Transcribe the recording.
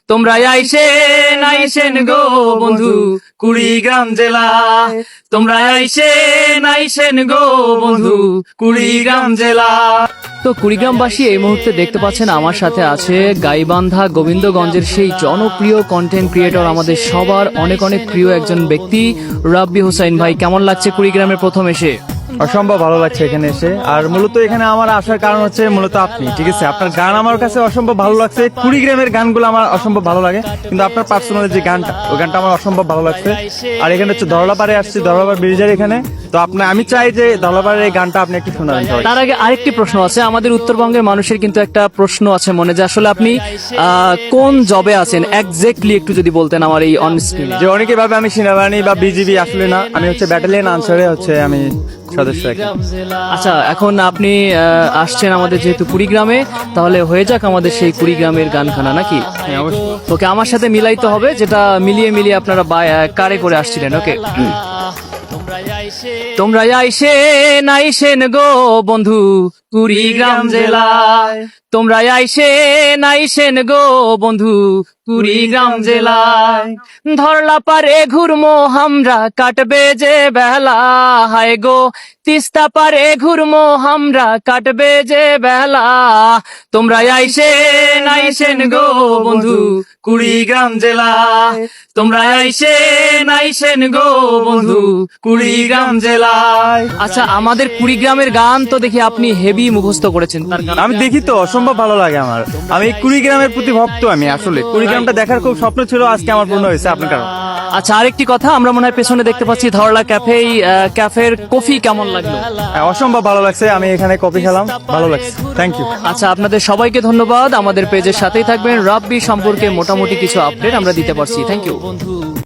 তোমরা আইসেন গো বন্ধু কুড়িগ্রাম জেলায়, তোমরা আইসেন গো বন্ধু কুড়িগ্রাম জেলা। তো কুড়িগ্রামবাসী এই মুহূর্তে দেখতে পাচ্ছেন আমার সাথে আছে গাইবান্ধা গোবিন্দগঞ্জের সেই জনপ্রিয় কন্টেন্ট ক্রিয়েটর, আমাদের সবার অনেক অনেক প্রিয় একজন ব্যক্তি রাব্বি হোসাইন ভাই। কেমন লাগছে কুড়িগ্রামের প্রথম এসে? অসম্ভব ভালো লাগছে এখানে এসে। আর মূলত এখানে আমার আসার কারণ হচ্ছে মূলত আপনি, ঠিক আছে? আপনার গান আমার কাছে অসম্ভব ভালো লাগছে। কুড়িগ্রামের গানগুলো আমার অসম্ভব ভালো লাগে, কিন্তু আপনার পার্সোনালি যে গানটা, ওই গানটা আমার অসম্ভব ভালো লাগছে। আর এখানে হচ্ছে ধরলাপাড়ে আসছি, ধরলাপাড় ব্রিজের এখানে। তো আমি চাই যে ধরলাপাড়ের এই গানটা আপনি একটু শোনাবেন সবাই। তার আগে আরেকটি প্রশ্ন আছে, আমাদের উত্তরবঙ্গের মানুষের কিন্তু একটা প্রশ্ন আছে মনে, যে আসলে আপনি কোন জবে আছেন এক্স্যাক্টলি একটু যদি বলতেন আমার এই অন স্ক্রিনে। যে অনেকে ভাবে আমি সেনাবাহিনী বা বিজিবি, আসলে না, আমি হচ্ছে ব্যাটালিয়ন আনসারে হচ্ছে আমি সদস্য। আচ্ছা, এখন আপনি আসছেন আমাদের যেহেতু কুড়িগ্রামে, তাহলে হয়ে যাক আমাদের সেই কুড়িগ্রামের গানখানা নাকি? ওকে, আমার সাথে মিলাইতে হবে, যেটা মিলিয়ে আপনারা কারে করে আসছিলেন। ওকে, তোমরা আইসেন গো বন্ধু কুড়িগ্রাম জেলায়, তোমরা আইসেন গো বন্ধু কুড়িগ্রাম জেলায়। ধরলাপাড়ে ঘুরমো আমরা, কাটবে যে বেলা, হায় গো তিস্তা পারে ঘুরমো আমরা, কাটবে যে বেলা। তোমরা আইসেন গো বন্ধু কুড়িগ্রাম জেলায়, তোমরা আইসেন গো বন্ধু কুড়িগ্রাম জেলায়। আচ্ছা, আমাদের কুড়িগ্রামের গান তো দেখি আপনি হেভি মুখস্থ করেছেন। তার গান আমি দেখি তো, অসম্ভব ভালো লাগে আমার। আমি কুড়িগ্রামের প্রতি ভক্ত। আমি আসলে কুড়িগ্রামটা দেখার খুব স্বপ্ন ছিল, আজকে আমার পূর্ণ হয়েছে আপনার কারণে। আচ্ছা, আরেকটি কথা, আমরা মনে হয় পেছনে দেখতে পাচ্ছি ধরলা ক্যাফের কফি কেমন লাগলো? অসম্ভব ভালো লাগছে। আমি এখানে কফি খেলাম, ভালো লাগছে। Thank you. আচ্ছা, আপনাদের সবাইকে ধন্যবাদ। আমাদের পেজের সাথেই থাকবেন, রাব্বি সম্পর্কে মোটামুটি কিছু আপডেট আমরা দিতে পারছি। Thank you.